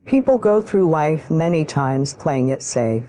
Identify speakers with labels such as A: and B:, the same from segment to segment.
A: People go through life many times playing it safe.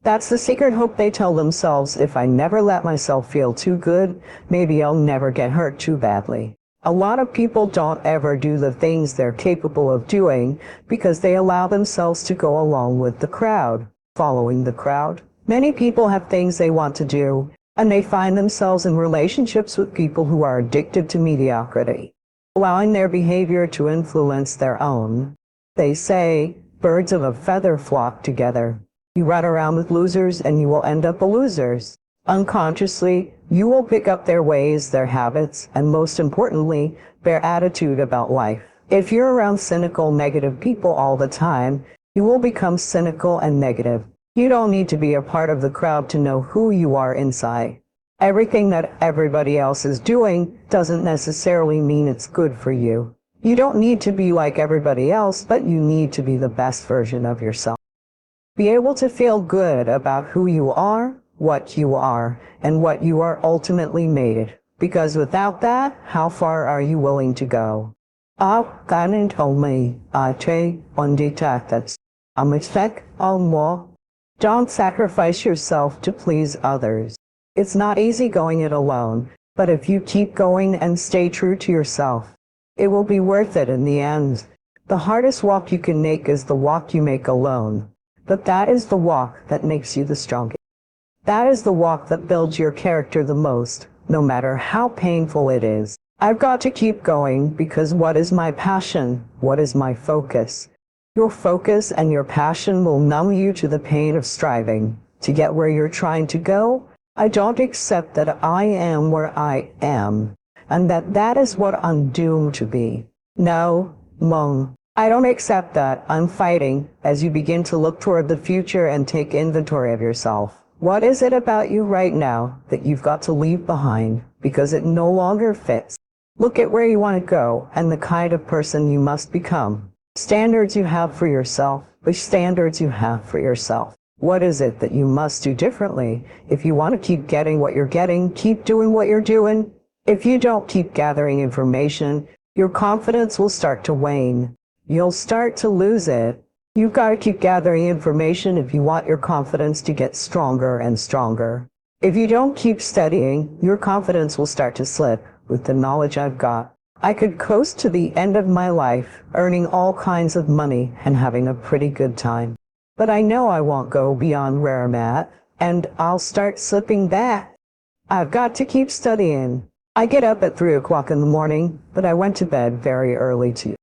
A: That's the secret hope they tell themselves: if I never let myself feel too good, maybe I'll never get hurt too badly. A lot of people don't ever do the things they're capable of doing because they allow themselves to go along with the crowd, following the crowd. Many people have things they want to do, and they find themselves in relationships with people who are addicted to mediocrity, allowing their behavior to influence their own. They say, birds of a feather flock together. You run around with losers and you will end up a losers. Unconsciously, you will pick up their ways, their habits, and most importantly, their attitude about life. If you're around cynical, negative people all the time, you will become cynical and negative. You don't need to be a part of the crowd to know who you are inside. Everything that everybody else is doing doesn't necessarily mean it's good for you. You don't need to be like everybody else, but you need to be the best version of yourself. Be able to feel good about who you are, what you are, and what you are ultimately made. Because without that, how far are you willing to go? Kanin told me, don't sacrifice yourself to please others. It's not easy going it alone, but if you keep going and stay true to yourself, it will be worth it in the end. The hardest walk you can make is the walk you make alone. But that is the walk that makes you the strongest. That is the walk that builds your character the most, no matter how painful it is. I've got to keep going because what is my passion? What is my focus? Your focus and your passion will numb you to the pain of striving. To get where you're trying to go, I don't accept that I am where I am, and that is what I'm doomed to be. No, Mung. I don't accept that. I'm fighting as you begin to look toward the future and take inventory of yourself. What is it about you right now that you've got to leave behind because it no longer fits? Look at where you want to go and the kind of person you must become. Standards you have for yourself, which standards you have for yourself. What is it that you must do differently? If you want to keep getting what you're getting, keep doing what you're doing. If you don't keep gathering information, your confidence will start to wane. You'll start to lose it. You've got to keep gathering information if you want your confidence to get stronger and stronger. If you don't keep studying, your confidence will start to slip. With the knowledge I've got, I could coast to the end of my life, earning all kinds of money and having a pretty good time. But I know I won't go beyond where I'm at, and I'll start slipping back. I've got to keep studying. I get up at 3 o'clock in the morning, but I went to bed very early too.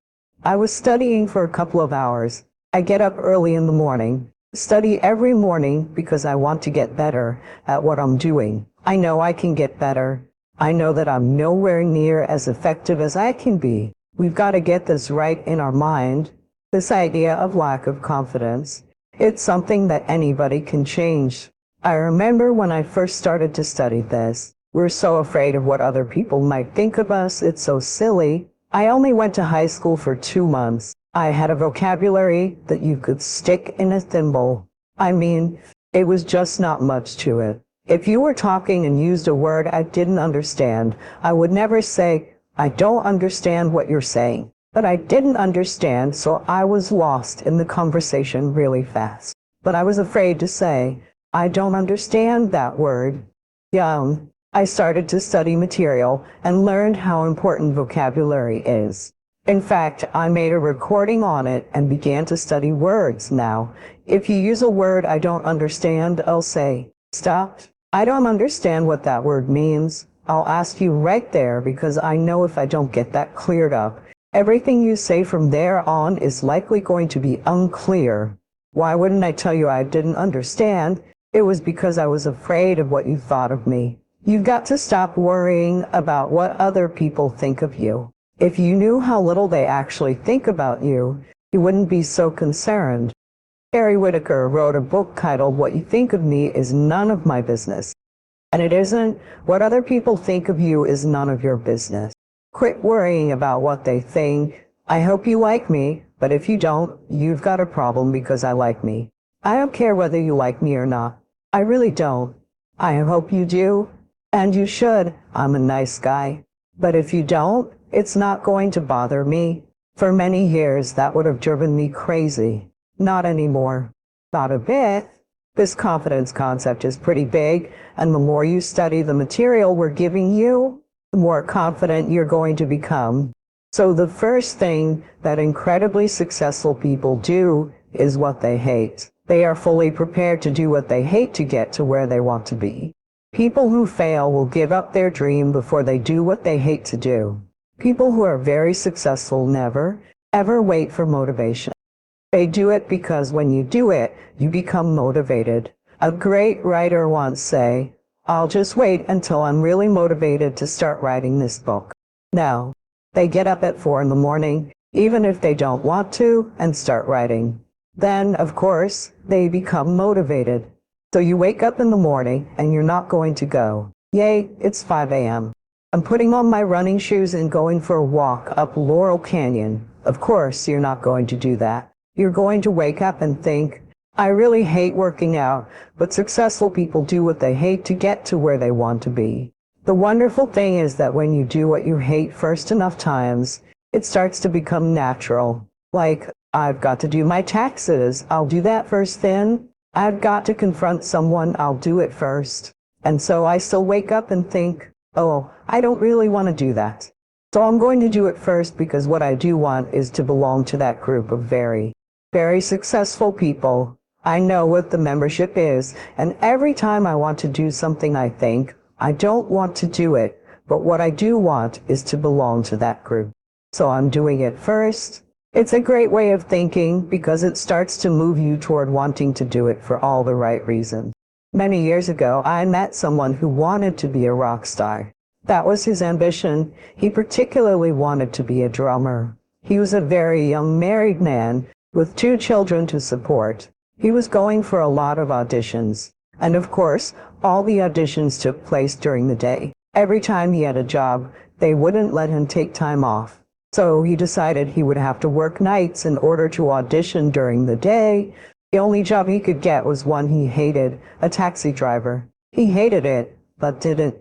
A: I was studying for a couple of hours. I get up early in the morning, study every morning because I want to get better at what I'm doing. I know I can get better. I know that I'm nowhere near as effective as I can be. We've got to get this right in our mind. This idea of lack of confidence. It's something that anybody can change. I remember when I first started to study this, we're so afraid of what other people might think of us. It's so silly. I only went to high school for 2 months. I had a vocabulary that you could stick in a thimble. I mean, it was just not much to it. If you were talking and used a word I didn't understand, I would never say, I don't understand what you're saying. But I didn't understand, so I was lost in the conversation really fast. But I was afraid to say, I don't understand that word. Young, I started to study material and learned how important vocabulary is. In fact, I made a recording on it and began to study words now. If you use a word I don't understand, I'll say, stop. I don't understand what that word means. I'll ask you right there because I know if I don't get that cleared up, everything you say from there on is likely going to be unclear. Why wouldn't I tell you I didn't understand? It was because I was afraid of what you thought of me. You've got to stop worrying about what other people think of you. If you knew how little they actually think about you, you wouldn't be so concerned. Harry Whitaker wrote a book titled What You Think of Me Is None of My Business. And it isn't. What other people think of you is none of your business. Quit worrying about what they think. I hope you like me, but if you don't, you've got a problem because I like me. I don't care whether you like me or not. I really don't. I hope you do, and you should. I'm a nice guy. But if you don't, it's not going to bother me. For many years, that would have driven me crazy. Not anymore. Not a bit. This confidence concept is pretty big, and the more you study the material we're giving you, the more confident you're going to become. So the first thing that incredibly successful people do is what they hate. They are fully prepared to do what they hate to get to where they want to be. People who fail will give up their dream before they do what they hate to do. People who are very successful never, ever wait for motivation. They do it because when you do it, you become motivated. A great writer once said, "I'll just wait until I'm really motivated to start writing this book." No. They get up at 4 in the morning, even if they don't want to, and start writing. Then, of course, they become motivated. So you wake up in the morning and you're not going to go, "Yay, it's 5 a.m. I'm putting on my running shoes and going for a walk up Laurel Canyon." Of course, you're not going to do that. You're going to wake up and think, "I really hate working out," but successful people do what they hate to get to where they want to be. The wonderful thing is that when you do what you hate first enough times, it starts to become natural. Like, I've got to do my taxes, I'll do that first then. I've got to confront someone, I'll do it first. And so I still wake up and think, oh, I don't really want to do that. So I'm going to do it first because what I do want is to belong to that group of very, very successful people. I know what the membership is, and every time I want to do something I think, I don't want to do it, but what I do want is to belong to that group. So I'm doing it first. It's a great way of thinking because it starts to move you toward wanting to do it for all the right reasons. Many years ago, I met someone who wanted to be a rock star. That was his ambition. He particularly wanted to be a drummer. He was a very young married man with 2 children to support. He was going for a lot of auditions. And of course, all the auditions took place during the day. Every time he had a job, they wouldn't let him take time off. So he decided he would have to work nights in order to audition during the day. The only job he could get was one he hated, a taxi driver. He hated it, but didn't.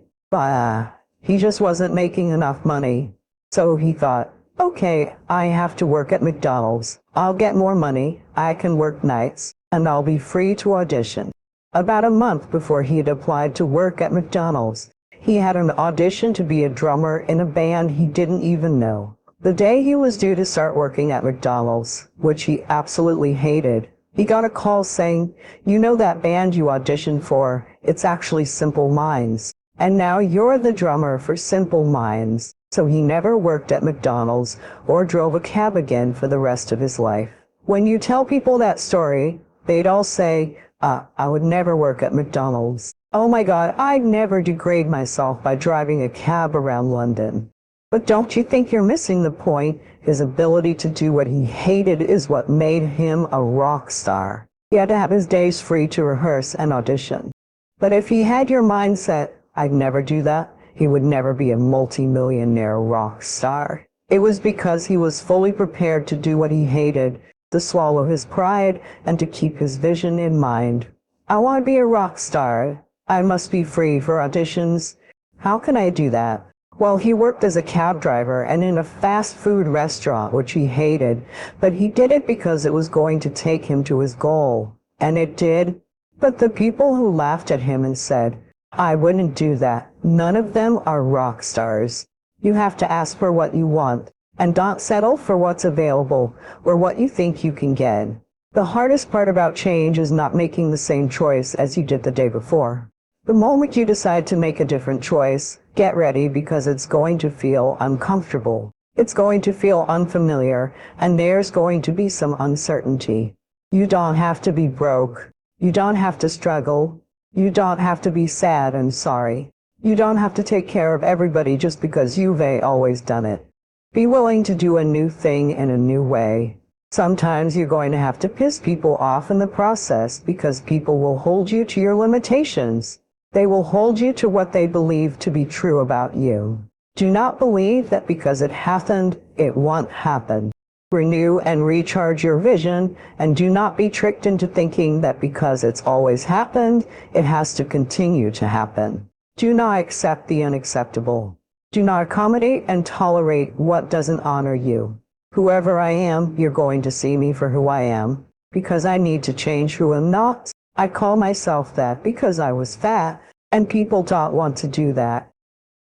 A: He just wasn't making enough money. So he thought, okay, I have to work at McDonald's. I'll get more money, I can work nights, and I'll be free to audition. About a month before he had applied to work at McDonald's, he had an audition to be a drummer in a band he didn't even know. The day he was due to start working at McDonald's, which he absolutely hated, he got a call saying, "You know that band you auditioned for? It's actually Simple Minds. And now you're the drummer for Simple Minds." So he never worked at McDonald's or drove a cab again for the rest of his life. When you tell people that story, they'd all say, I would never work at McDonald's. Oh my God, I'd never degrade myself by driving a cab around London. But don't you think you're missing the point? His ability to do what he hated is what made him a rock star. He had to have his days free to rehearse and audition. But if he had your mindset, "I'd never do that," he would never be a multi-millionaire rock star. It was because he was fully prepared to do what he hated, to swallow his pride, and to keep his vision in mind. I want to be a rock star. I must be free for auditions. How can I do that? Well, he worked as a cab driver and in a fast food restaurant, which he hated, but he did it because it was going to take him to his goal. And it did. But the people who laughed at him and said, "I wouldn't do that," none of them are rock stars. You have to ask for what you want, and don't settle for what's available or what you think you can get. The hardest part about change is not making the same choice as you did the day before. The moment you decide to make a different choice, get ready because it's going to feel uncomfortable. It's going to feel unfamiliar, and there's going to be some uncertainty. You don't have to be broke. You don't have to struggle. You don't have to be sad and sorry. You don't have to take care of everybody just because you've always done it. Be willing to do a new thing in a new way. Sometimes you're going to have to piss people off in the process because people will hold you to your limitations. They will hold you to what they believe to be true about you. Do not believe that because it happened, it won't happen. Renew and recharge your vision, and do not be tricked into thinking that because it's always happened, it has to continue to happen. Do not accept the unacceptable. Do not accommodate and tolerate what doesn't honor you. Whoever I am, you're going to see me for who I am, because I need to change who I'm not. I call myself that because I was fat, and people don't want to do that.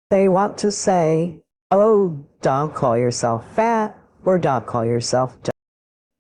A: They want to say, oh, don't call yourself fat, or don't call yourself dumb.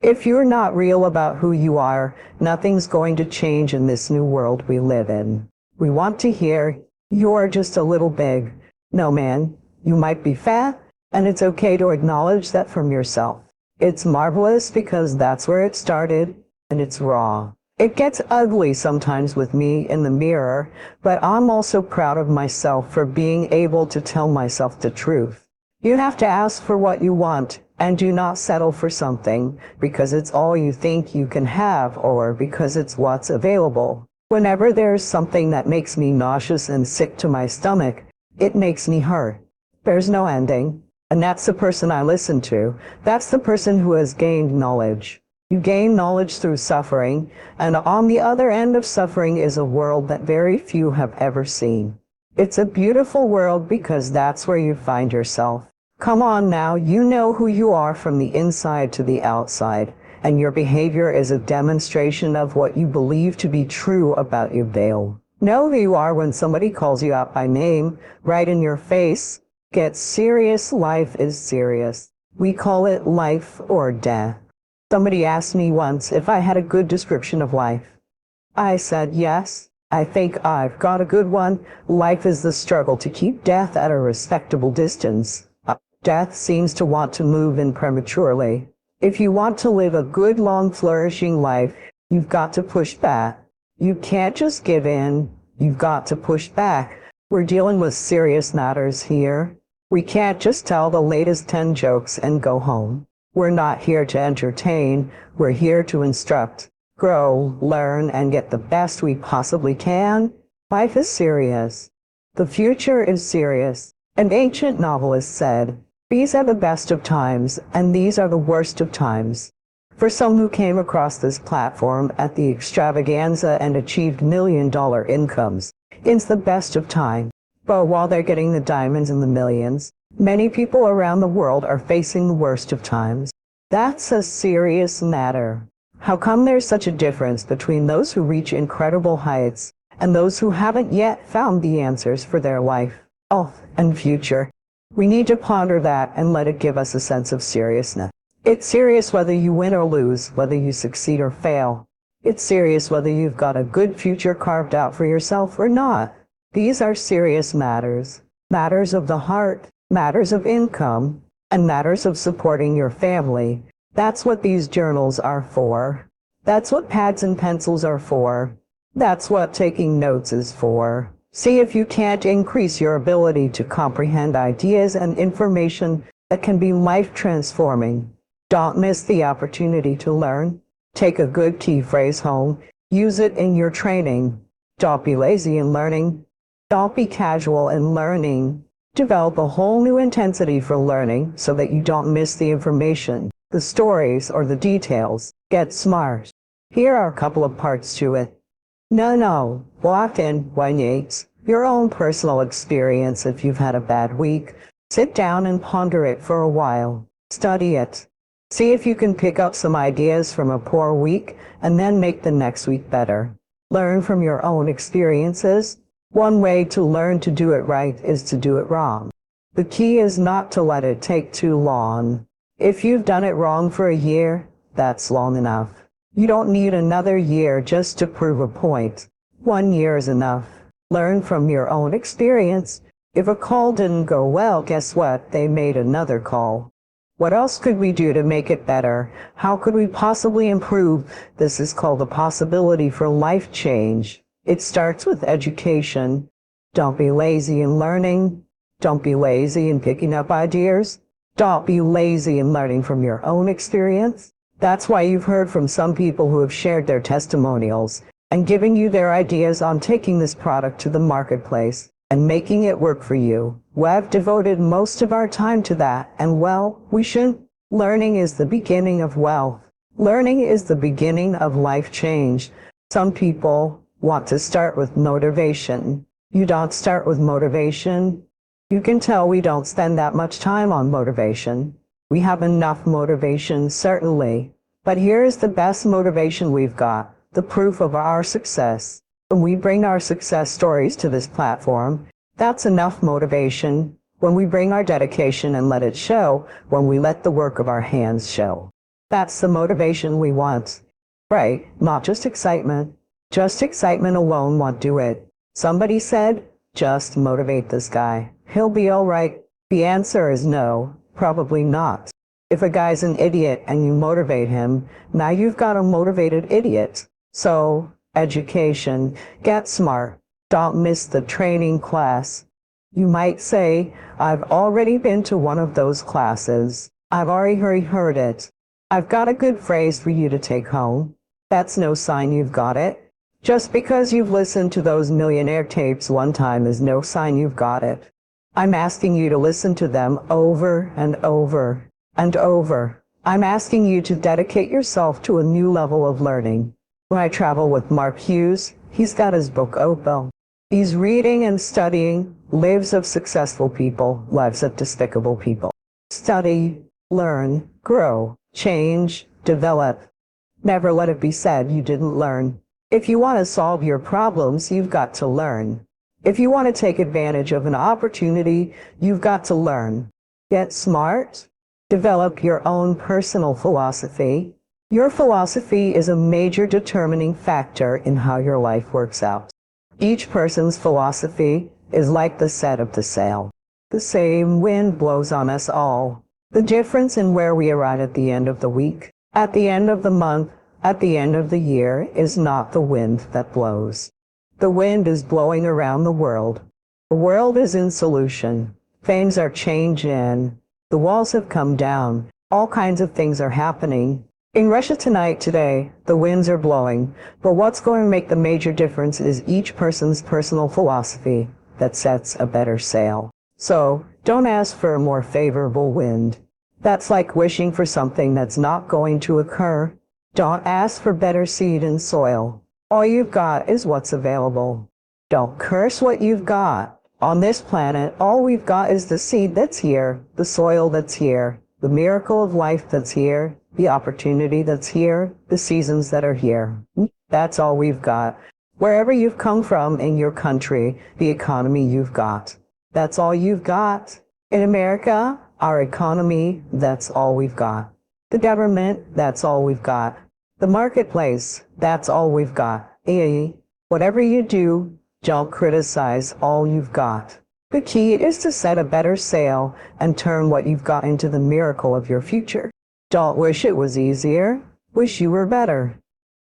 A: If you're not real about who you are, nothing's going to change in this new world we live in. We want to hear, you're just a little big. No, man, you might be fat, and it's okay to acknowledge that from yourself. It's marvelous because that's where it started, and it's raw. It gets ugly sometimes with me in the mirror, but I'm also proud of myself for being able to tell myself the truth. You have to ask for what you want, and do not settle for something because it's all you think you can have or because it's what's available. Whenever there's something that makes me nauseous and sick to my stomach, it makes me hurt. There's no ending. And that's the person I listen to. That's the person who has gained knowledge. You gain knowledge through suffering, and on the other end of suffering is a world that very few have ever seen. It's a beautiful world because that's where you find yourself. Come on now, you know who you are from the inside to the outside, and your behavior is a demonstration of what you believe to be true about your veil. Know who you are when somebody calls you out by name, right in your face. Get serious, life is serious. We call it life or death. Somebody asked me once if I had a good description of life. I said yes. I think I've got a good one. Life is the struggle to keep death at a respectable distance. Death seems to want to move in prematurely. If you want to live a good, long, flourishing life, you've got to push back. You can't just give in. You've got to push back. We're dealing with serious matters here. We can't just tell the latest 10 jokes and go home. We're not here to entertain. We're here to instruct, grow, learn, and get the best we possibly can. Life is serious. The future is serious. An ancient novelist said, "These are the best of times, and these are the worst of times." For some who came across this platform at the extravaganza and achieved million-dollar incomes, it's the best of times. But while they're getting the diamonds and the millions, many people around the world are facing the worst of times. That's a serious matter. How come there's such a difference between those who reach incredible heights and those who haven't yet found the answers for their life, health, and future? We need to ponder that and let it give us a sense of seriousness. It's serious whether you win or lose, whether you succeed or fail. It's serious whether you've got a good future carved out for yourself or not. These are serious matters. Matters of the heart, matters of income, and matters of supporting your family. That's what these journals are for. That's what pads and pencils are for. That's what taking notes is for. See if you can't increase your ability to comprehend ideas and information that can be life-transforming. Don't miss the opportunity to learn. Take a good key phrase home. Use it in your training. Don't be lazy in learning. Don't be casual in learning. Develop a whole new intensity for learning so that you don't miss the information, the stories, or the details. Get smart. Here are a couple of parts to it. No. Walk in, Yates. Your own personal experience if you've had a bad week. Sit down and ponder it for a while. Study it. See if you can pick up some ideas from a poor week and then make the next week better. Learn from your own experiences. One way to learn to do it right is to do it wrong. The key is not to let it take too long. If you've done it wrong for a year, that's long enough. You don't need another year just to prove a point. 1 year is enough. Learn from your own experience. If a call didn't go well, guess what? They made another call. What else could we do to make it better? How could we possibly improve? This is called a possibility for life change. It starts with education. Don't be lazy in learning. Don't be lazy in picking up ideas. Don't be lazy in learning from your own experience. That's why you've heard from some people who have shared their testimonials and giving you their ideas on taking this product to the marketplace and making it work for you. We've devoted most of our time to that, and well, we shouldn't. Learning is the beginning of wealth. Learning is the beginning of life change. Some people want to start with motivation. You don't start with motivation. You can tell we don't spend that much time on motivation. We have enough motivation, certainly. But here's the best motivation we've got, the proof of our success. When we bring our success stories to this platform, that's enough motivation. When we bring our dedication and let it show, when we let the work of our hands show. That's the motivation we want. Right, not just excitement. Just excitement alone won't do it. Somebody said, just motivate this guy. He'll be all right. The answer is no, probably not. If a guy's an idiot and you motivate him, now you've got a motivated idiot. So, education, get smart. Don't miss the training class. You might say, I've already been to one of those classes. I've already heard it. I've got a good phrase for you to take home. That's no sign you've got it. Just because you've listened to those millionaire tapes one time is no sign you've got it. I'm asking you to listen to them over and over and over. I'm asking you to dedicate yourself to a new level of learning. When I travel with Mark Hughes, he's got his book open. He's reading and studying lives of successful people, lives of despicable people. Study, learn, grow, change, develop. Never let it be said you didn't learn. If you want to solve your problems, you've got to learn. If you want to take advantage of an opportunity, you've got to learn. Get smart. Develop your own personal philosophy. Your philosophy is a major determining factor in how your life works out. Each person's philosophy is like the set of the sail. The same wind blows on us all. The difference in where we arrive at the end of the week, at the end of the month, at the end of the year is not the wind that blows. The wind is blowing around the world. The world is in solution. Things are changing. The walls have come down. All kinds of things are happening. In Russia today, the winds are blowing, but what's going to make the major difference is each person's personal philosophy that sets a better sail. So, don't ask for a more favorable wind. That's like wishing for something that's not going to occur. Don't ask for better seed and soil. All you've got is what's available. Don't curse what you've got. On this planet, all we've got is the seed that's here, the soil that's here, the miracle of life that's here, the opportunity that's here, the seasons that are here. That's all we've got. Wherever you've come from in your country, the economy you've got. That's all you've got. In America, our economy, that's all we've got. The government, that's all we've got. The marketplace, that's all we've got. Whatever you do, don't criticize all you've got. The key is to set a better sail and turn what you've got into the miracle of your future. Don't wish it was easier. Wish you were better.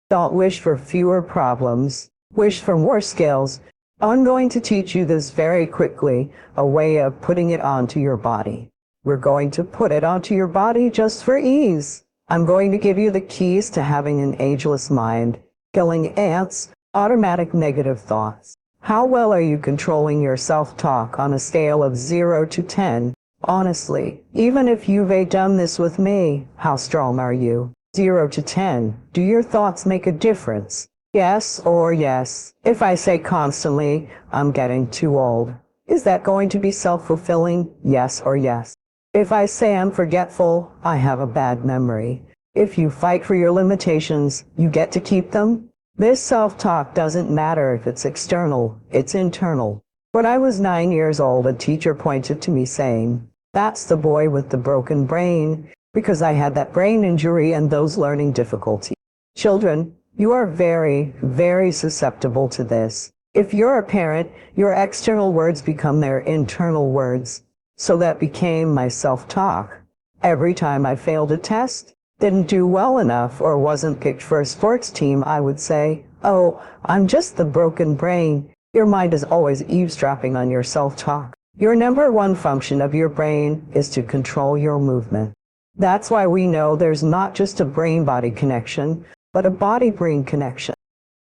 A: Don't wish for fewer problems. Wish for more skills. I'm going to teach you this very quickly, a way of putting it onto your body. We're going to put it onto your body just for ease. I'm going to give you the keys to having an ageless mind, killing ants, automatic negative thoughts. How well are you controlling your self-talk on a scale of 0 to 10? Honestly, even if you've done this with me, how strong are you? 0 to 10. Do your thoughts make a difference? Yes or yes. If I say constantly, I'm getting too old, is that going to be self-fulfilling? Yes or yes. If I say I'm forgetful, I have a bad memory. If you fight for your limitations, you get to keep them. This self-talk doesn't matter if it's external, it's internal. When I was 9 years old, a teacher pointed to me saying, "That's the boy with the broken brain," because I had that brain injury and those learning difficulties. Children, you are very, very susceptible to this. If you're a parent, your external words become their internal words. So that became my self-talk. Every time I failed a test, didn't do well enough, or wasn't picked for a sports team, I would say, "Oh, I'm just the broken brain." Your mind is always eavesdropping on your self-talk. Your number one function of your brain is to control your movement. That's why we know there's not just a brain-body connection, but a body-brain connection.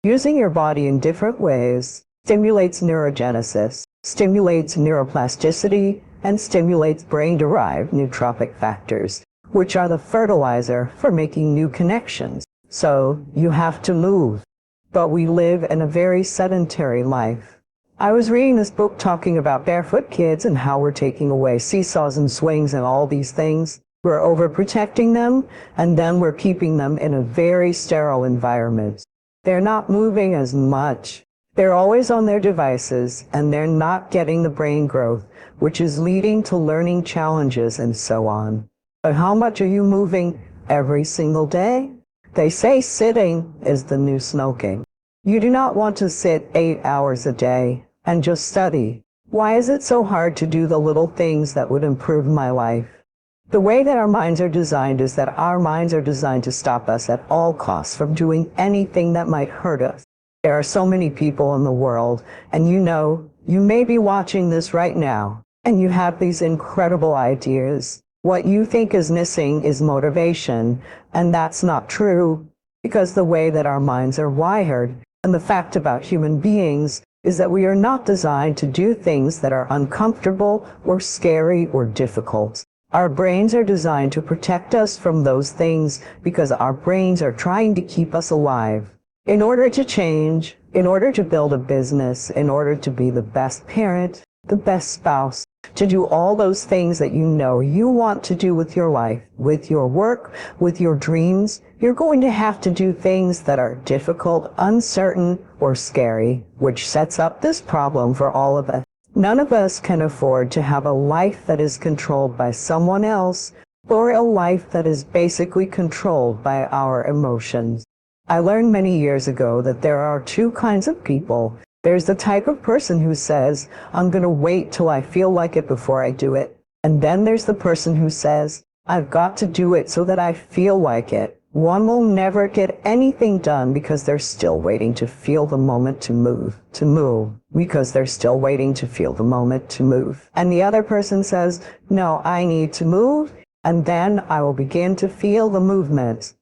A: Using your body in different ways stimulates neurogenesis, stimulates neuroplasticity, and stimulates brain-derived nootropic factors, which are the fertilizer for making new connections. So you have to move. But we live in a very sedentary life. I was reading this book talking about barefoot kids and how we're taking away seesaws and swings and all these things. We're overprotecting them, and then we're keeping them in a very sterile environment. They're not moving as much. They're always on their devices, and they're not getting the brain growth, which is leading to learning challenges and so on. But how much are you moving every single day? They say sitting is the new smoking. You do not want to sit 8 hours a day and just study. Why is it so hard to do the little things that would improve my life? The way that our minds are designed is that our minds are designed to stop us at all costs from doing anything that might hurt us. There are so many people in the world, and you may be watching this right now, and you have these incredible ideas. What you think is missing is motivation, and that's not true, because the way that our minds are wired, and the fact about human beings, is that we are not designed to do things that are uncomfortable or scary or difficult. Our brains are designed to protect us from those things because our brains are trying to keep us alive. In order to change, in order to build a business, in order to be the best parent, the best spouse, to do all those things that you want to do with your life, with your work, with your dreams, you're going to have to do things that are difficult, uncertain, or scary, which sets up this problem for all of us. None of us can afford to have a life that is controlled by someone else, or a life that is basically controlled by our emotions. I learned many years ago that there are two kinds of people. There's the type of person who says, I'm going to wait till I feel like it before I do it. And then there's the person who says, I've got to do it so that I feel like it. One will never get anything done because they're still waiting to feel the moment to move, because they're still waiting to feel the moment to move. And the other person says, no, I need to move, and then I will begin to feel the movement.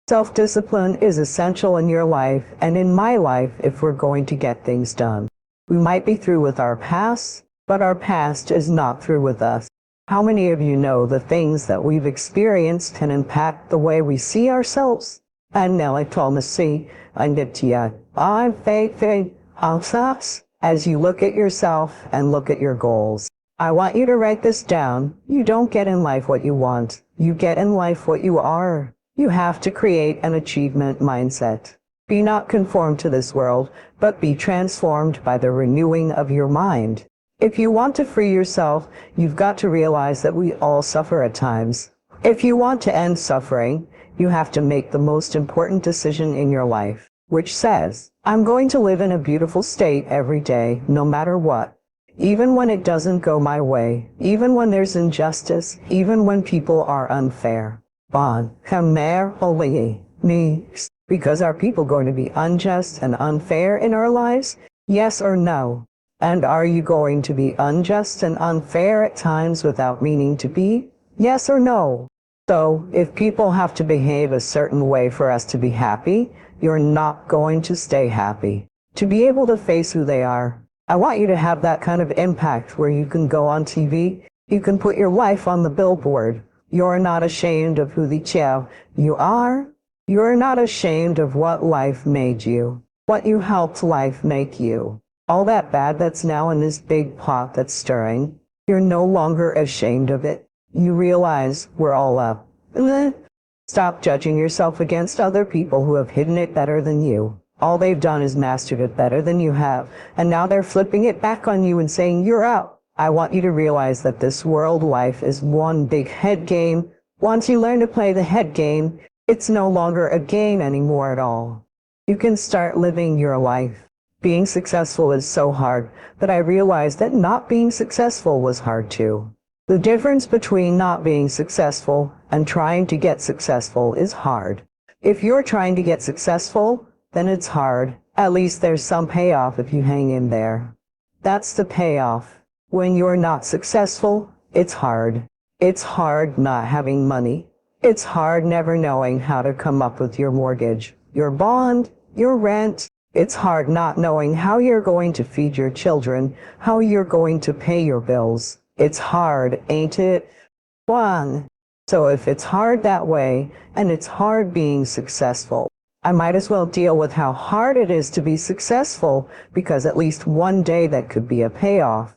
A: Self-discipline is essential in your life and in my life if we're going to get things done. We might be through with our past, but our past is not through with us. How many of you know the things that we've experienced can impact the way we see ourselves? And now I told me, see, I did to you. I'm faithful, as you look at yourself and look at your goals. I want you to write this down. You don't get in life what you want. You get in life what you are. You have to create an achievement mindset. Be not conformed to this world, but be transformed by the renewing of your mind. If you want to free yourself, you've got to realize that we all suffer at times. If you want to end suffering, you have to make the most important decision in your life, which says, I'm going to live in a beautiful state every day, no matter what. Even when it doesn't go my way, even when there's injustice, even when people are unfair. Because are people going to be unjust and unfair in our lives? Yes or no? And are you going to be unjust and unfair at times without meaning to be? Yes or no? So, if people have to behave a certain way for us to be happy, you're not going to stay happy. To be able to face who they are, I want you to have that kind of impact where you can go on TV, you can put your life on the billboard. You're not ashamed of who you are. You're not ashamed of what life made you, what you helped life make you. All that bad that's now in this big pot that's stirring, you're no longer ashamed of it. You realize we're all up. Stop judging yourself against other people who have hidden it better than you. All they've done is mastered it better than you have, and now they're flipping it back on you and saying you're out. I want you to realize that this world life is one big head game. Once you learn to play the head game, it's no longer a game anymore at all. You can start living your life. Being successful is so hard, but I realized that not being successful was hard too. The difference between not being successful and trying to get successful is hard. If you're trying to get successful, then it's hard. At least there's some payoff if you hang in there. That's the payoff. When you're not successful, it's hard. It's hard not having money. It's hard never knowing how to come up with your mortgage, your bond, your rent. It's hard not knowing how you're going to feed your children, how you're going to pay your bills. It's hard, ain't it? So if it's hard that way, and it's hard being successful, I might as well deal with how hard it is to be successful, because at least one day that could be a payoff.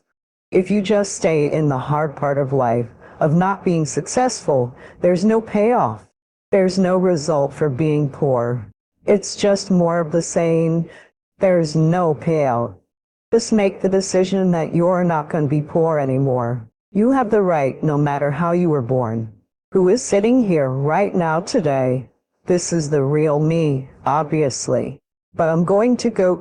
A: If you just stay in the hard part of life, of not being successful. There's no payoff. There's no result for being poor. It's just more of the same. There's no payout. Just make the decision that you're not going to be poor anymore. You have the right, no matter how you were born. Who is sitting here right now today? This is the real me, obviously. But I'm going to go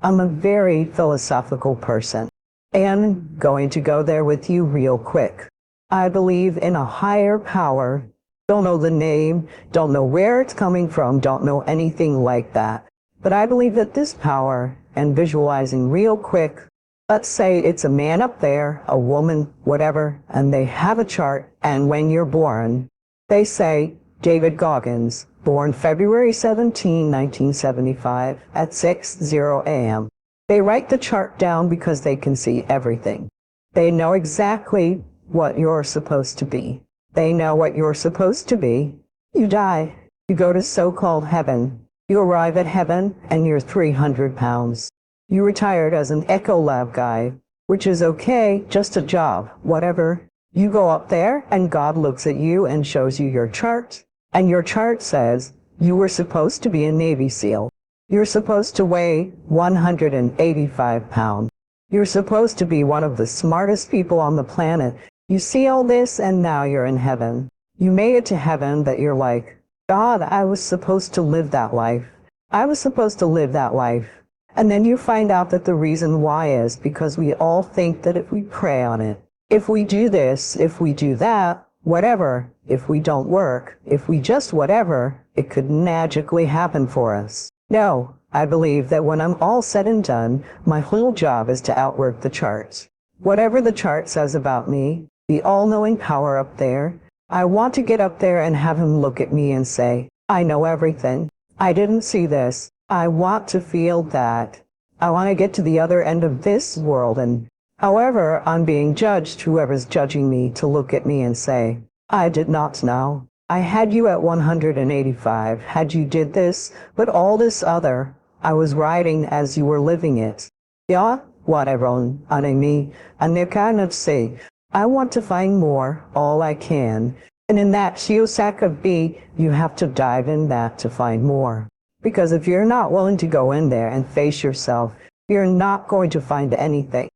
A: I'm a very philosophical person. And going to go there with you real quick. I believe in a higher power. Don't know the name, don't know where it's coming from, don't know anything like that. But I believe that this power, and visualizing real quick, let's say it's a man up there, a woman, whatever, and they have a chart, and when you're born, they say, David Goggins, born February 17, 1975, at 6:00 a.m. They write the chart down because they can see everything. They know exactly what you're supposed to be. They know what you're supposed to be. You die. You go to so-called heaven. You arrive at heaven and you're 300 pounds. You retired as an Echo Lab guy, which is okay, just a job, whatever. You go up there and God looks at you and shows you your chart. And your chart says you were supposed to be a Navy SEAL. You're supposed to weigh 185 pounds. You're supposed to be one of the smartest people on the planet. You see all this and now you're in heaven. You made it to heaven that you're like, God, I was supposed to live that life. I was supposed to live that life. And then you find out that the reason why is because we all think that if we pray on it, if we do this, if we do that, whatever, if we don't work, if we just whatever, it could magically happen for us. No, I believe that when I'm all said and done, my whole job is to outwork the charts. Whatever the chart says about me, the all-knowing power up there, I want to get up there and have him look at me and say, I know everything. I didn't see this. I want to feel that. I want to get to the other end of this world and, however, I'm being judged, whoever's judging me, to look at me and say, I did not know. I had you at 185, had you did this, but all this other, I was riding as you were living it. Yeah, whatever, on me, and they kind of say, I want to find more, all I can. And in that Seach of B, you have to dive in that to find more. Because if you're not willing to go in there and face yourself, you're not going to find anything.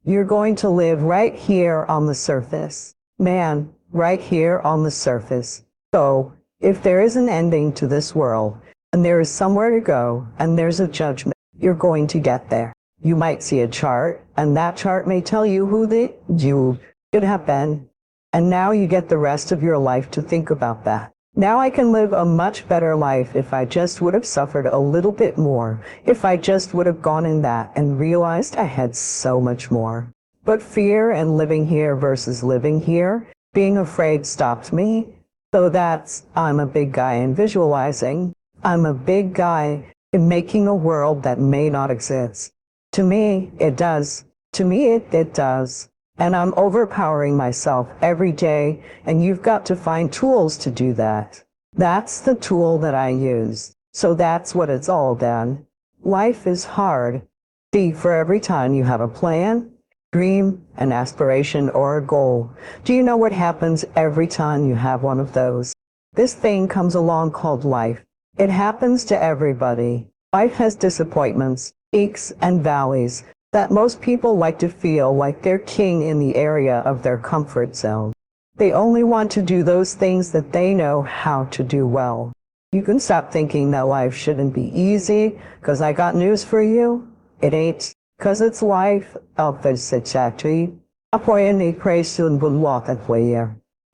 A: You're going to live right here on the surface. Man, right here on the surface. So, if there is an ending to this world, and there is somewhere to go, and there's a judgment, you're going to get there. You might see a chart, and that chart may tell you who you should have been. And now you get the rest of your life to think about that. Now I can live a much better life if I just would have suffered a little bit more, if I just would have gone in that and realized I had so much more. But fear and living here versus living here, being afraid stopped me. So I'm a big guy in visualizing. I'm a big guy in making a world that may not exist. To me, it does. To me, it does. And I'm overpowering myself every day, and you've got to find tools to do that. That's the tool that I use. So that's what it's all done. Life is hard. See, for every time you have a plan, dream, an aspiration, or a goal, do you know what happens every time you have one of those? This thing comes along called life. It happens to everybody. Life has disappointments, peaks, and valleys that most people like to feel like they're king in the area of their comfort zone. They only want to do those things that they know how to do well. You can stop thinking that life shouldn't be easy, because I got news for you. It ain't, because it's life.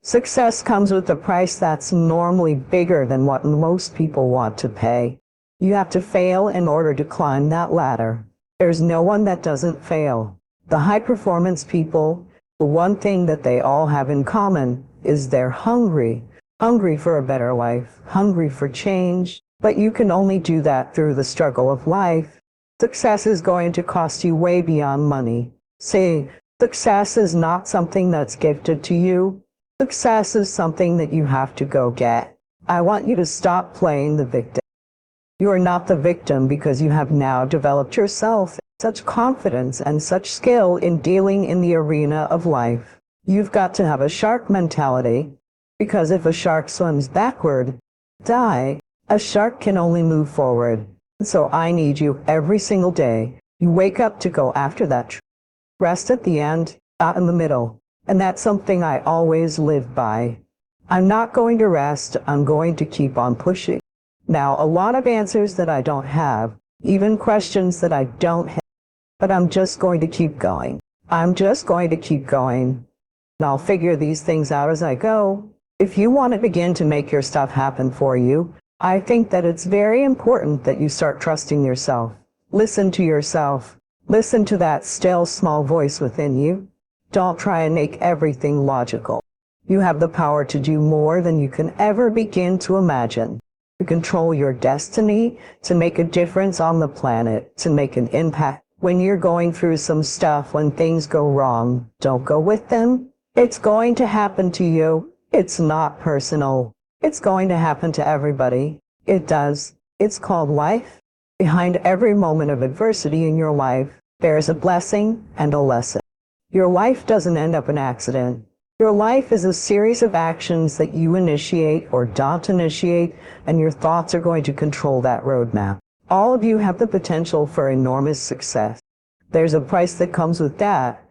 A: Success comes with a price that's normally bigger than what most people want to pay. You have to fail in order to climb that ladder. There's no one that doesn't fail. The high-performance people, the one thing that they all have in common is they're hungry. Hungry for a better life, hungry for change. But you can only do that through the struggle of life. Success is going to cost you way beyond money. See, success is not something that's gifted to you. Success is something that you have to go get. I want you to stop playing the victim. You are not the victim because you have now developed yourself such confidence and such skill in dealing in the arena of life. You've got to have a shark mentality, because if a shark swims backward, die, a shark can only move forward. So I need you every single day. You wake up to go after that. Rest at the end, not in the middle. And that's something I always live by. I'm not going to rest, I'm going to keep on pushing. Now, a lot of answers that I don't have, even questions that I don't have, but I'm just going to keep going. I'm just going to keep going. And I'll figure these things out as I go. If you want to begin to make your stuff happen for you, I think that it's very important that you start trusting yourself. Listen to yourself. Listen to that still small voice within you. Don't try and make everything logical. You have the power to do more than you can ever begin to imagine. To control your destiny, to make a difference on the planet, to make an impact. When you're going through some stuff, when things go wrong, don't go with them. It's going to happen to you. It's not personal. It's going to happen to everybody. It does. It's called life. Behind every moment of adversity in your life, there's a blessing and a lesson. Your life doesn't end up an accident. Your life is a series of actions that you initiate or don't initiate, and your thoughts are going to control that roadmap. All of you have the potential for enormous success. There's a price that comes with that.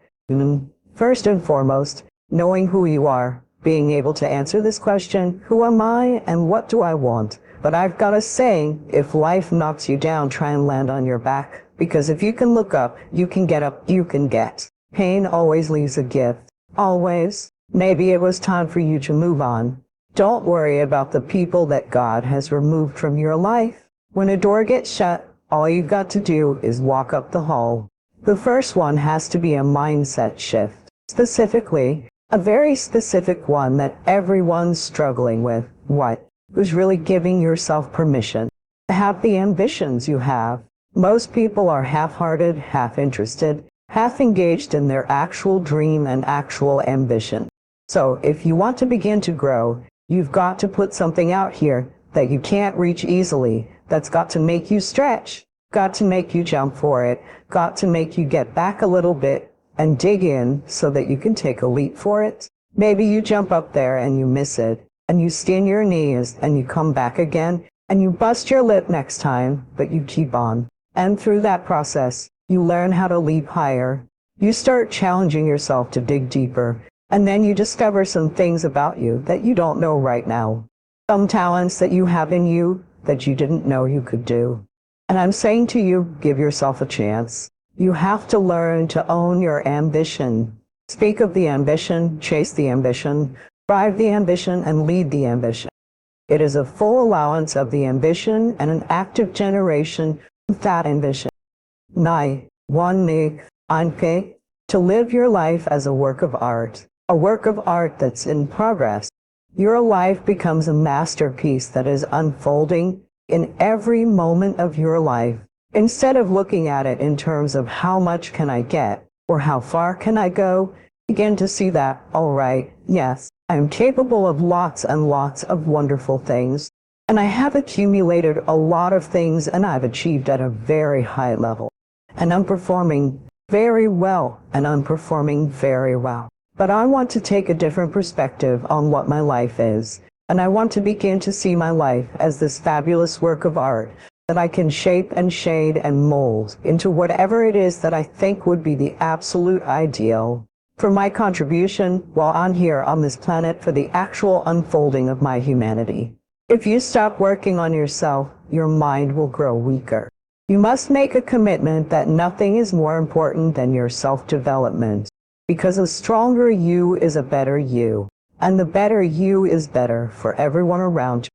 A: First and foremost, knowing who you are, being able to answer this question, who am I and what do I want? But I've got a saying, if life knocks you down, try and land on your back. Because if you can look up, you can get up, you can get. Pain always leaves a gift. Always. Maybe it was time for you to move on. Don't worry about the people that God has removed from your life. When a door gets shut, all you've got to do is walk up the hall. The first one has to be a mindset shift. Specifically, a very specific one that everyone's struggling with. What? Who's really giving yourself permission to have the ambitions you have? Most people are half-hearted, half-interested, half-engaged in their actual dream and actual ambition. So if you want to begin to grow, you've got to put something out here that you can't reach easily, that's got to make you stretch, got to make you jump for it, got to make you get back a little bit and dig in so that you can take a leap for it. Maybe you jump up there and you miss it, and you skin your knees and you come back again, and you bust your lip next time, but you keep on. And through that process, you learn how to leap higher. You start challenging yourself to dig deeper, and then you discover some things about you that you don't know right now. Some talents that you have in you that you didn't know you could do. And I'm saying to you, give yourself a chance. You have to learn to own your ambition. Speak of the ambition, chase the ambition, drive the ambition, and lead the ambition. It is a full allowance of the ambition and an active generation of that ambition. Nai, one mig, anke, to live your life as a work of art that's in progress. Your life becomes a masterpiece that is unfolding in every moment of your life. Instead of looking at it in terms of how much can I get or how far can I go, begin to see that, all right, yes, I'm capable of lots and lots of wonderful things, and I have accumulated a lot of things, and I've achieved at a very high level, and I'm performing very well, and I'm performing very well. But I want to take a different perspective on what my life is, and I want to begin to see my life as this fabulous work of art that I can shape and shade and mold into whatever it is that I think would be the absolute ideal for my contribution while I'm here on this planet for the actual unfolding of my humanity. If you stop working on yourself, your mind will grow weaker. You must make a commitment that nothing is more important than your self-development, because a stronger you is a better you, and the better you is better for everyone around you.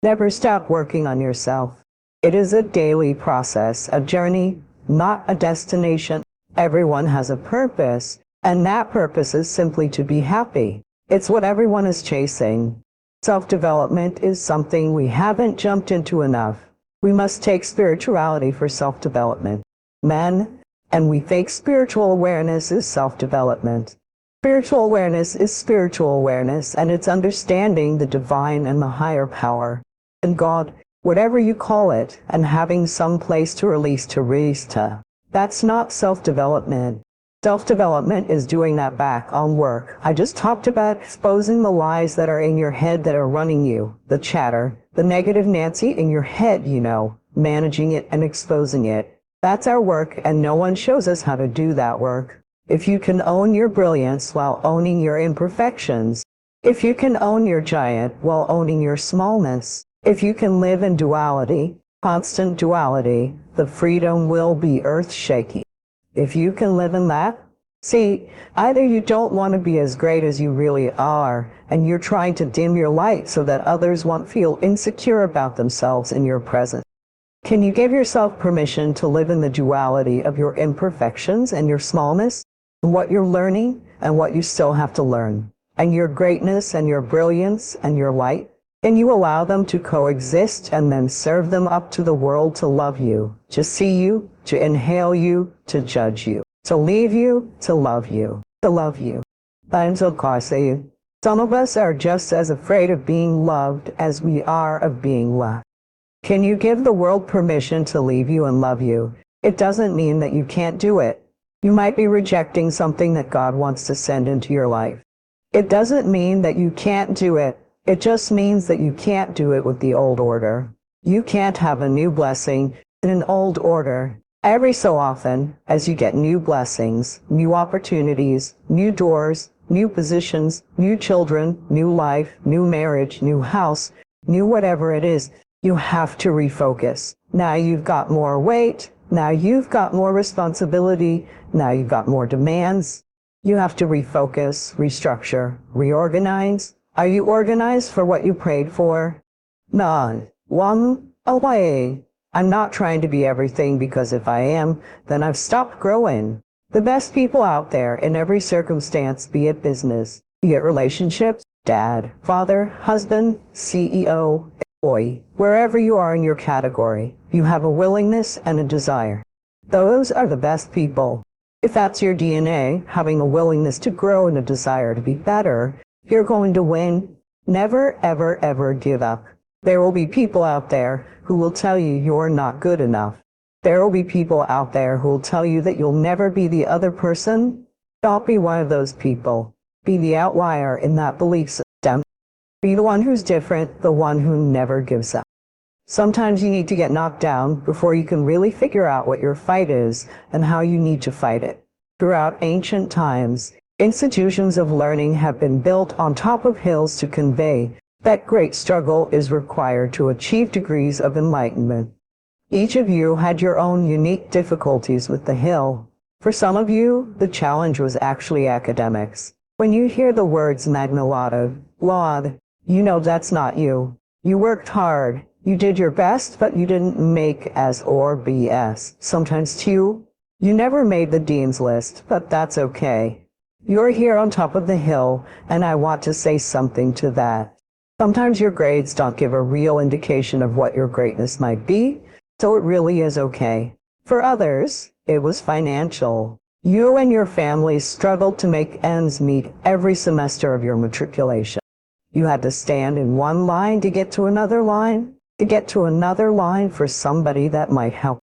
A: Never stop working on yourself. It is a daily process, a journey, not a destination. Everyone has a purpose, and that purpose is simply to be happy. It's what everyone is chasing. Self-development is something we haven't jumped into enough. We must take spirituality for self-development. And we think spiritual awareness is self-development. Spiritual awareness is spiritual awareness, and it's understanding the divine and the higher power. And God, whatever you call it, and having some place to release to. That's not self-development. Self-development is doing that back on work. I just talked about exposing the lies that are in your head that are running you, the chatter, the negative Nancy in your head, managing it and exposing it. That's our work, and no one shows us how to do that work. If you can own your brilliance while owning your imperfections, if you can own your giant while owning your smallness, if you can live in duality, constant duality, the freedom will be earth-shaking. If you can live in that, see, either you don't want to be as great as you really are, and you're trying to dim your light so that others won't feel insecure about themselves in your presence. Can you give yourself permission to live in the duality of your imperfections and your smallness, and what you're learning and what you still have to learn, and your greatness and your brilliance and your light? Can you allow them to coexist and then serve them up to the world to love you, to see you, to inhale you, to judge you, to leave you, to love you, to love you? Some of us are just as afraid of being loved as we are of being loved. Can you give the world permission to leave you and love you? It doesn't mean that you can't do it. You might be rejecting something that God wants to send into your life. It doesn't mean that you can't do it. It just means that you can't do it with the old order. You can't have a new blessing in an old order. Every so often, as you get new blessings, new opportunities, new doors, new positions, new children, new life, new marriage, new house, new whatever it is, you have to refocus. Now you've got more weight. Now you've got more responsibility. Now you've got more demands. You have to refocus, restructure, reorganize. Are you organized for what you prayed for? None. One away. I'm not trying to be everything, because if I am, then I've stopped growing. The best people out there in every circumstance, be it business, be it relationships, dad, father, husband, CEO, employee, wherever you are in your category, you have a willingness and a desire. Those are the best people. If that's your DNA, having a willingness to grow and a desire to be better, you're going to win. Never, ever, ever give up. There will be people out there who will tell you you're not good enough. There will be people out there who will tell you that you'll never be the other person. Don't be one of those people. Be the outlier in that belief system. Be the one who's different, the one who never gives up. Sometimes you need to get knocked down before you can really figure out what your fight is and how you need to fight it. Throughout ancient times, institutions of learning have been built on top of hills to convey that great struggle is required to achieve degrees of enlightenment. Each of you had your own unique difficulties with the hill. For some of you, the challenge was actually academics. When you hear the words magna laude, you know that's not you. You worked hard. You did your best, but you didn't make S or BS. Sometimes too, you never made the dean's list, but that's okay. You're here on top of the hill, and I want to say something to that. Sometimes your grades don't give a real indication of what your greatness might be, so it really is okay. For others, it was financial. You and your family struggled to make ends meet every semester of your matriculation. You had to stand in one line to get to another line, for somebody that might help.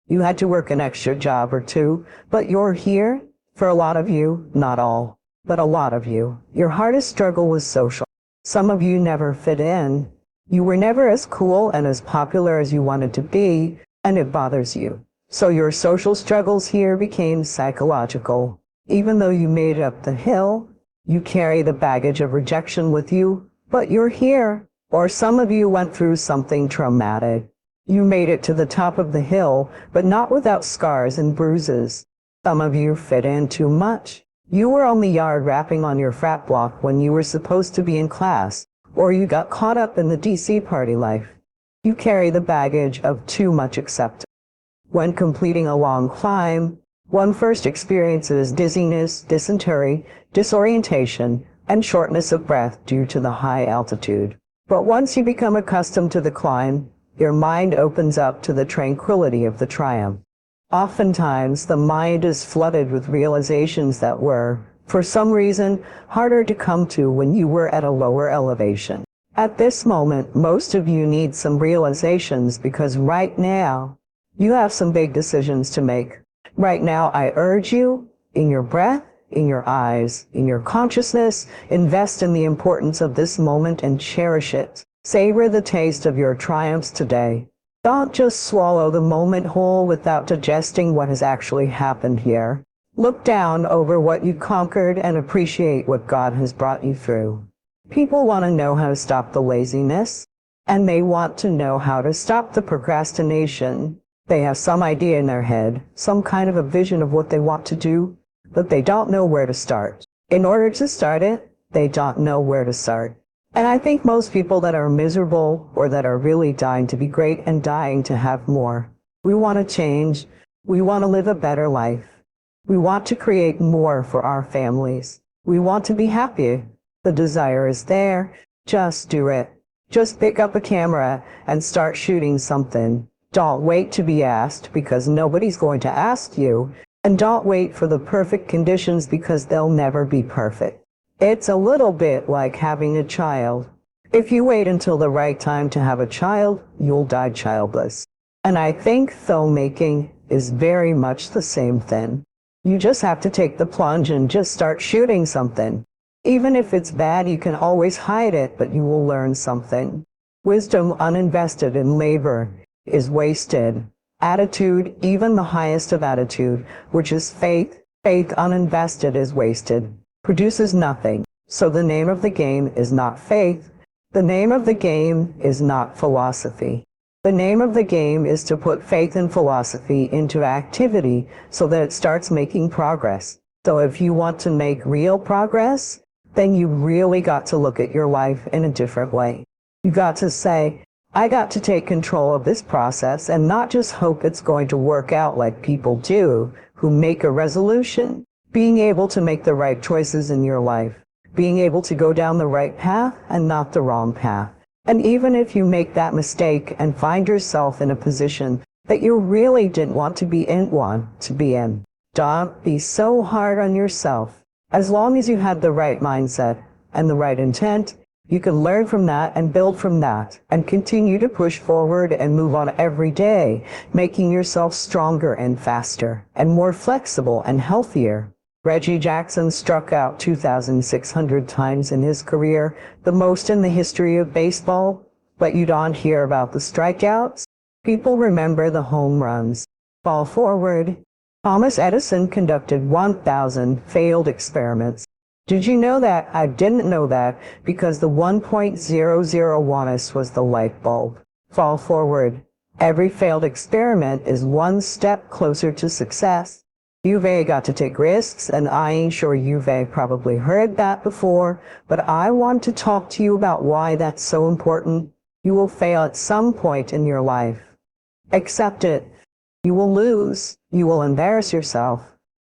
A: You had to work an extra job or two, but you're here. For a lot of you, not all, but a lot of you, your hardest struggle was social. Some of you never fit in. You were never as cool and as popular as you wanted to be, and it bothers you. So your social struggles here became psychological. Even though you made it up the hill, you carry the baggage of rejection with you, but you're here. Or some of you went through something traumatic. You made it to the top of the hill, but not without scars and bruises. Some of you fit in too much. You were on the yard rapping on your frat block when you were supposed to be in class, or you got caught up in the DC party life. You carry the baggage of too much acceptance. When completing a long climb, one first experiences dizziness, dysentery, disorientation, and shortness of breath due to the high altitude. But once you become accustomed to the climb, your mind opens up to the tranquility of the triumph. Oftentimes, the mind is flooded with realizations that were, for some reason, harder to come to when you were at a lower elevation. At this moment, most of you need some realizations because right now, you have some big decisions to make. Right now, I urge you, in your breath, in your eyes, in your consciousness. Invest in the importance of this moment and cherish it. Savor the taste of your triumphs today. Don't just swallow the moment whole without digesting what has actually happened here. Look down over what you conquered and appreciate what God has brought you through. People want to know how to stop the laziness, and they want to know how to stop the procrastination. They have some idea in their head, some kind of a vision of what they want to do, but they don't know where to start. In order to start it, they don't know where to start. And I think most people that are miserable or that are really dying to be great and dying to have more. We want to change. We want to live a better life. We want to create more for our families. We want to be happy. The desire is there. Just do it. Just pick up a camera and start shooting something. Don't wait to be asked, because nobody's going to ask you. And don't wait for the perfect conditions, because they'll never be perfect. It's a little bit like having a child. If you wait until the right time to have a child, you'll die childless. And I think filmmaking is very much the same thing. You just have to take the plunge and just start shooting something. Even if it's bad, you can always hide it, but you will learn something. Wisdom uninvested in labor is wasted. Attitude, even the highest of attitude, which is faith uninvested is wasted, produces nothing. So the name of the game is not faith. The name of the game is not philosophy. The name of the game is to put faith and philosophy into activity so that it starts making progress. So if you want to make real progress, then you really got to look at your life in a different way. You got to say, I got to take control of this process and not just hope it's going to work out like people do who make a resolution. Being able to make the right choices in your life. Being able to go down the right path and not the wrong path. And even if you make that mistake and find yourself in a position that you really didn't want to be in, don't be so hard on yourself. As long as you had the right mindset and the right intent, you can learn from that and build from that and continue to push forward and move on every day, making yourself stronger and faster and more flexible and healthier. Reggie Jackson struck out 2,600 times in his career, the most in the history of baseball, but you don't hear about the strikeouts. People remember the home runs. Fall forward. Thomas Edison conducted 1,000 failed experiments. Did you know that? I didn't know that, because the 1.001 was the light bulb. Fall forward. Every failed experiment is one step closer to success. You've got to take risks, and I ain't sure you've probably heard that before, but I want to talk to you about why that's so important. You will fail at some point in your life. Accept it. You will lose. You will embarrass yourself.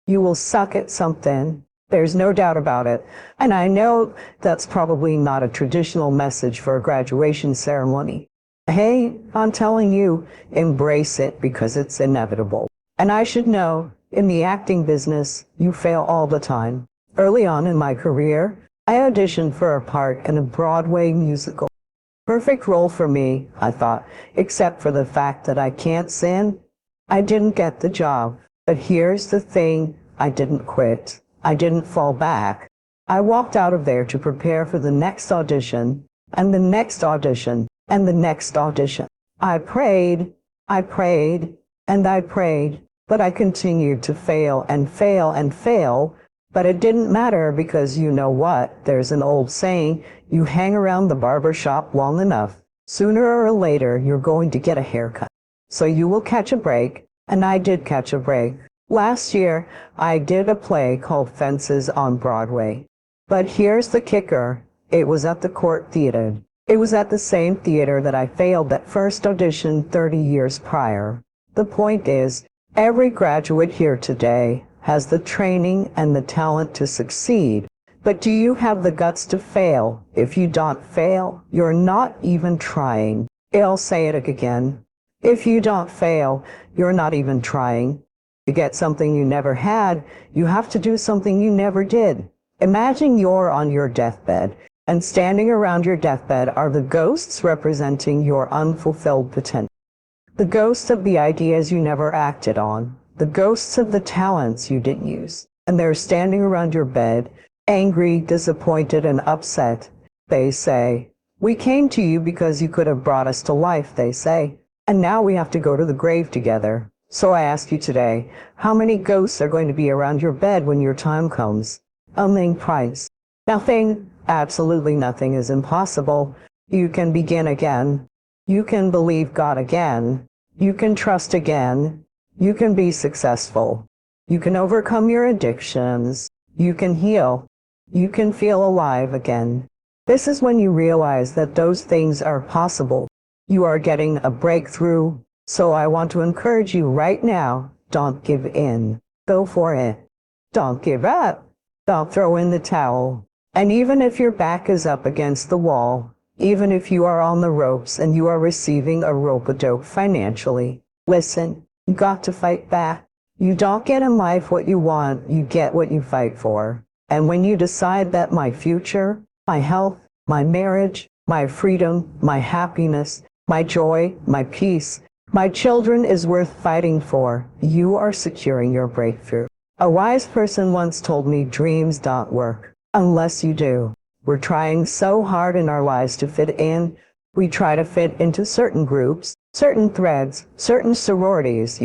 A: You will suck at something. There's no doubt about it. And I know that's probably not a traditional message for a graduation ceremony. Hey, I'm telling you, embrace it, because it's inevitable. And I should know, in the acting business, you fail all the time. Early on in my career, I auditioned for a part in a Broadway musical. Perfect role for me, I thought, except for the fact that I can't sing. I didn't get the job. But here's the thing, I didn't quit. I didn't fall back. I walked out of there to prepare for the next audition, and the next audition, and the next audition. I prayed, and I prayed, but I continued to fail and fail and fail. But it didn't matter, because you know what? There's an old saying, you hang around the barber shop long enough, sooner or later you're going to get a haircut. So you will catch a break, and I did catch a break. Last year, I did a play called Fences on Broadway. But here's the kicker. It was at the Court Theater. It was at the same theater that I failed that first audition 30 years prior. The point is, every graduate here today has the training and the talent to succeed. But do you have the guts to fail? If you don't fail, you're not even trying. I'll say it again. If you don't fail, you're not even trying. To get something you never had, you have to do something you never did. Imagine you're on your deathbed, and standing around your deathbed are the ghosts representing your unfulfilled potential. The ghosts of the ideas you never acted on. The ghosts of the talents you didn't use. and they're standing around your bed, angry, disappointed, and upset. They say, "We came to you because you could have brought us to life," they say, "and now we have to go to the grave together. So I ask you today, how many ghosts are going to be around your bed when your time comes?" Unling Price. Nothing, absolutely nothing is impossible. You can begin again. You can believe God again. You can trust again. You can be successful. You can overcome your addictions. You can heal. You can feel alive again. This is when you realize that those things are possible. You are getting a breakthrough. So I want to encourage you right now, don't give in. Go for it. Don't give up. Don't throw in the towel. And even if your back is up against the wall, even if you are on the ropes and you are receiving a rope-a-dope financially, listen, you got to fight back. You don't get in life what you want, you get what you fight for. And when you decide that my future, my health, my marriage, my freedom, my happiness, my joy, my peace, my children is worth fighting for, you are securing your breakthrough. A wise person once told me dreams don't work unless you do. We're trying so hard in our lives to fit in. We try to fit into certain groups, certain threads, certain sororities,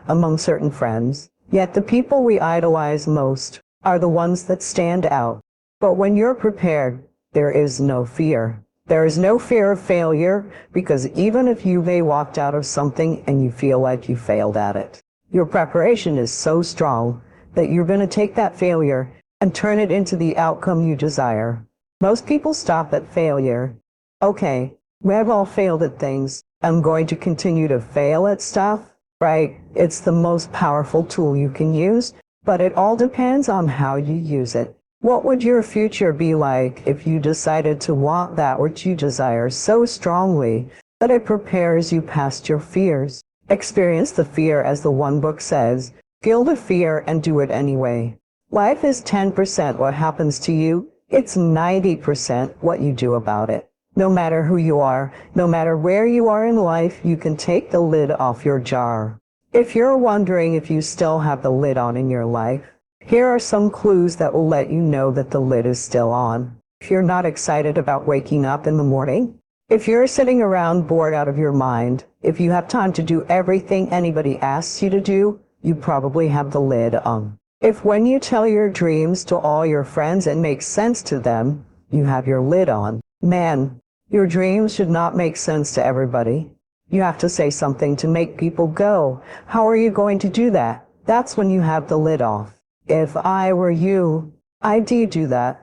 A: among certain friends. Yet the people we idolize most are the ones that stand out. But when you're prepared, there is no fear. There is no fear of failure, because even if you may walked out of something and you feel like you failed at it, your preparation is so strong that you're going to take that failure and turn it into the outcome you desire. Most people stop at failure. Okay, we've all failed at things. I'm going to continue to fail at stuff, right? It's the most powerful tool you can use, but it all depends on how you use it. What would your future be like if you decided to want that which you desire so strongly that it prepares you past your fears? Experience the fear, as the one book says. Feel the fear and do it anyway. Life is 10% what happens to you. It's 90% what you do about it. No matter who you are, no matter where you are in life, you can take the lid off your jar. If you're wondering if you still have the lid on in your life, here are some clues that will let you know that the lid is still on. If you're not excited about waking up in the morning, if you're sitting around bored out of your mind, if you have time to do everything anybody asks you to do, you probably have the lid on. If when you tell your dreams to all your friends it makes sense to them, you have your lid on. Man, your dreams should not make sense to everybody. You have to say something to make people go. How are you going to do that? That's when you have the lid off. If I were you, I'd do that.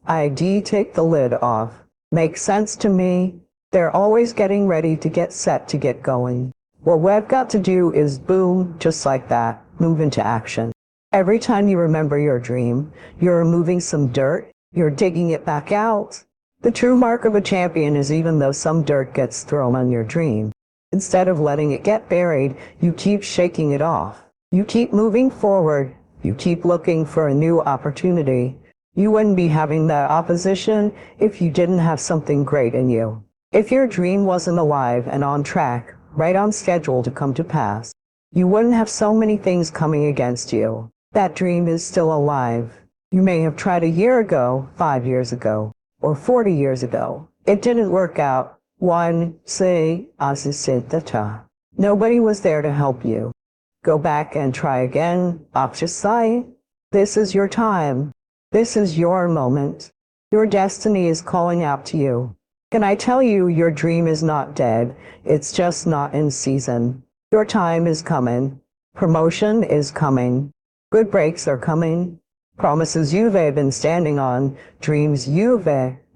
A: I'd take the lid off. Makes sense to me. They're always getting ready to get set to get going. What we've got to do is boom, just like that, move into action. Every time you remember your dream, you're removing some dirt, you're digging it back out. The true mark of a champion is even though some dirt gets thrown on your dream, instead of letting it get buried, you keep shaking it off. You keep moving forward. You keep looking for a new opportunity. You wouldn't be having that opposition if you didn't have something great in you. If your dream wasn't alive and on track, right on schedule to come to pass, you wouldn't have so many things coming against you. That dream is still alive. You may have tried a year ago, 5 years ago, or 40 years ago. It didn't work out. Nobody was there to help you. Go back and try again. This is your time. This is your moment. Your destiny is calling out to you. Can I tell you, your dream is not dead. It's just not in season. Your time is coming. Promotion is coming. Good breaks are coming. Promises you've been standing on. Dreams you've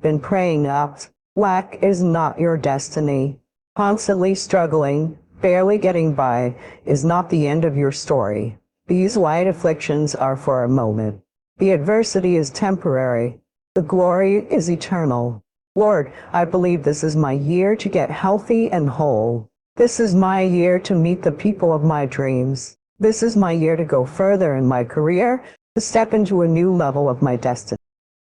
A: been praying up. Lack is not your destiny. Constantly struggling, barely getting by, is not the end of your story. These light afflictions are for a moment. The adversity is temporary. The glory is eternal. Lord, I believe this is my year to get healthy and whole. This is my year to meet the people of my dreams. This is my year to go further in my career, to step into a new level of my destiny.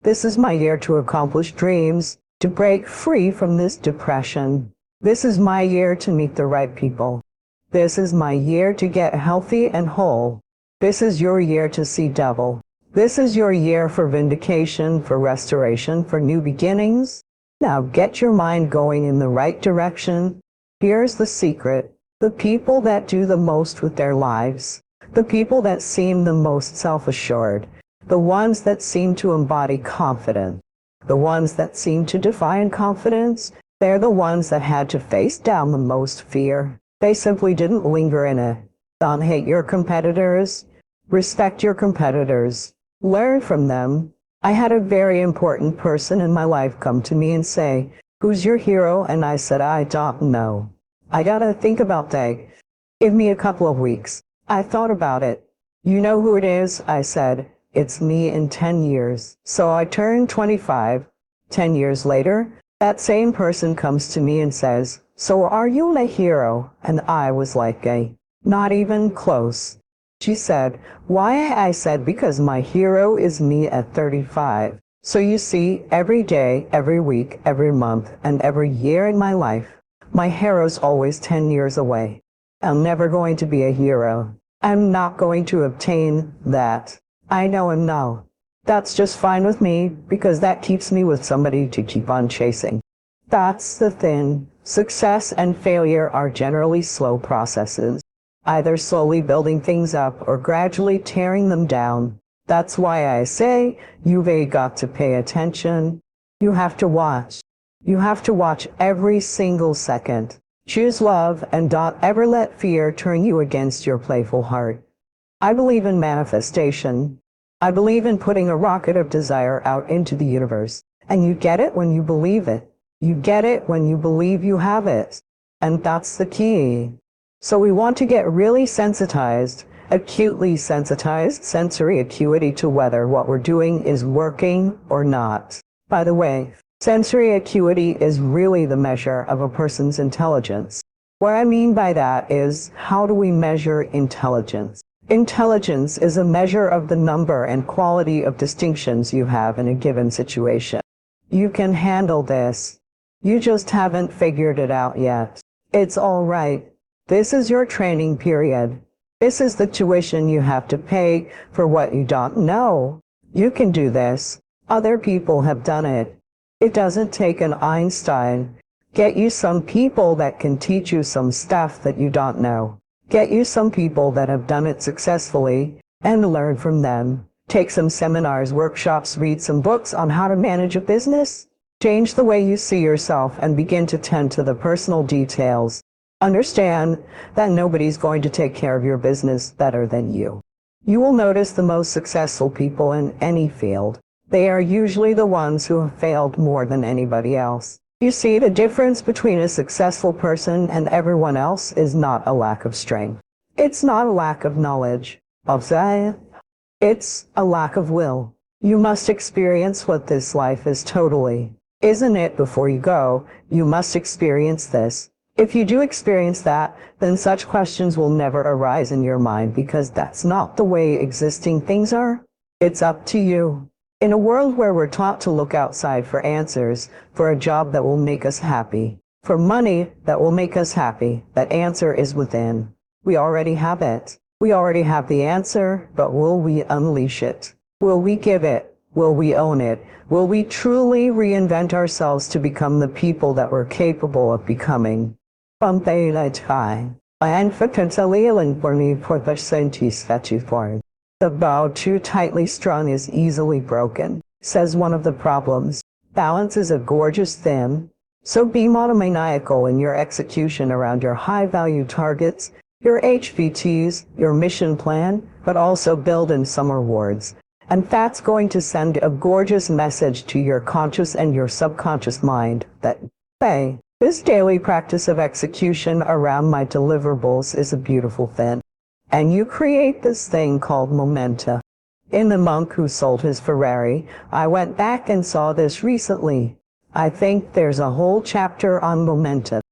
A: This is my year to accomplish dreams, to break free from this depression. This is my year to meet the right people. This is my year to get healthy and whole. This is your year to see double. This is your year for vindication, for restoration, for new beginnings. Now get your mind going in the right direction. Here's the secret. The people that do the most with their lives, the people that seem the most self-assured, the ones that seem to embody confidence, the ones that seem to define confidence, they're the ones that had to face down the most fear. They simply didn't linger in it. Don't hate your competitors. Respect your competitors. Learn from them. I had a very important person in my life come to me and say, "Who's your hero?" And I said, "I don't know. I gotta think about that. Give me a couple of weeks." I thought about it. "You know who it is?" I said. "It's me in 10 years. So I turned 25. 10 years later, that same person comes to me and says, "So are you my hero?" And I was like, not even close. She said, "Why?" I said, "Because my hero is me at 35. So you see, every day, every week, every month, and every year in my life, my hero's always 10 years away. I'm never going to be a hero. I'm not going to obtain that. I know him now. That's just fine with me, because that keeps me with somebody to keep on chasing." That's the thing. Success and failure are generally slow processes, either slowly building things up or gradually tearing them down. That's why I say you've got to pay attention. You have to watch. You have to watch every single second. Choose love and don't ever let fear turn you against your playful heart. I believe in manifestation. I believe in putting a rocket of desire out into the universe. And you get it when you believe it. You get it when you believe you have it. And that's the key. So we want to get really sensitized, acutely sensitized, sensory acuity to whether what we're doing is working or not. By the way, sensory acuity is really the measure of a person's intelligence. What I mean by that is, how do we measure intelligence? Intelligence is a measure of the number and quality of distinctions you have in a given situation. You can handle this. You just haven't figured it out yet. It's all right. This is your training period. This is the tuition you have to pay for what you don't know. You can do this. Other people have done it. It doesn't take an Einstein. Get you some people that can teach you some stuff that you don't know. Get you some people that have done it successfully and learn from them. Take some seminars, workshops, read some books on how to manage a business. Change the way you see yourself and begin to tend to the personal details. Understand that nobody's going to take care of your business better than you. You will notice the most successful people in any field. They are usually the ones who have failed more than anybody else. You see, the difference between a successful person and everyone else is not a lack of strength. It's not a lack of knowledge. It's a lack of will. You must experience what this life is totally. Isn't it? Before you go, you must experience this. If you do experience that, then such questions will never arise in your mind, because that's not the way existing things are. It's up to you. In a world where we're taught to look outside for answers, for a job that will make us happy, for money that will make us happy, that answer is within. We already have it. We already have the answer, but will we unleash it? Will we give it? Will we own it? Will we truly reinvent ourselves to become the people that we're capable of becoming? The bow too tightly strung is easily broken, says one of the problems. Balance is a gorgeous thing. So be monomaniacal in your execution around your high-value targets, your HVTs, your mission plan, but also build in some rewards. And that's going to send a gorgeous message to your conscious and your subconscious mind that, hey, this daily practice of execution around my deliverables is a beautiful thing. And you create this thing called momentum. In The Monk Who Sold His Ferrari, I went back and saw this recently. I think there's a whole chapter on momentum.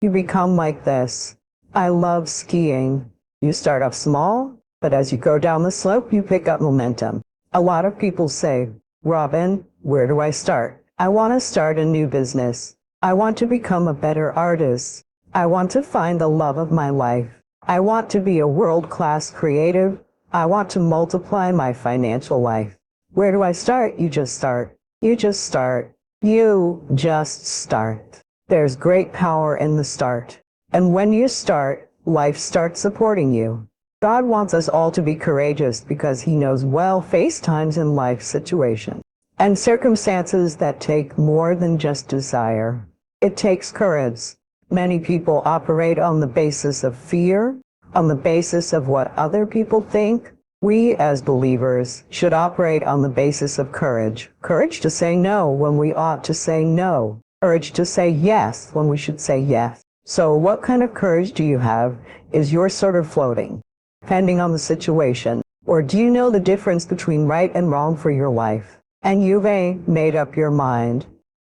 A: You become like this. I love skiing. You start off small, but as you go down the slope, you pick up momentum. A lot of people say, "Robin, where do I start? I want to start a new business. I want to become a better artist. I want to find the love of my life. I want to be a world-class creative. I want to multiply my financial life. Where do I start? You just start. You just start. You just start. There's great power in the start. And when you start, life starts supporting you. God wants us all to be courageous because He knows well face times in life situations and circumstances that take more than just desire. It takes courage. Many people operate on the basis of fear, on the basis of what other people think. We as believers should operate on the basis of courage. Courage to say no when we ought to say no. Courage to say yes when we should say yes. So what kind of courage do you have? Is yours sort of floating, depending on the situation? Or do you know the difference between right and wrong for your life? And you've made up your mind.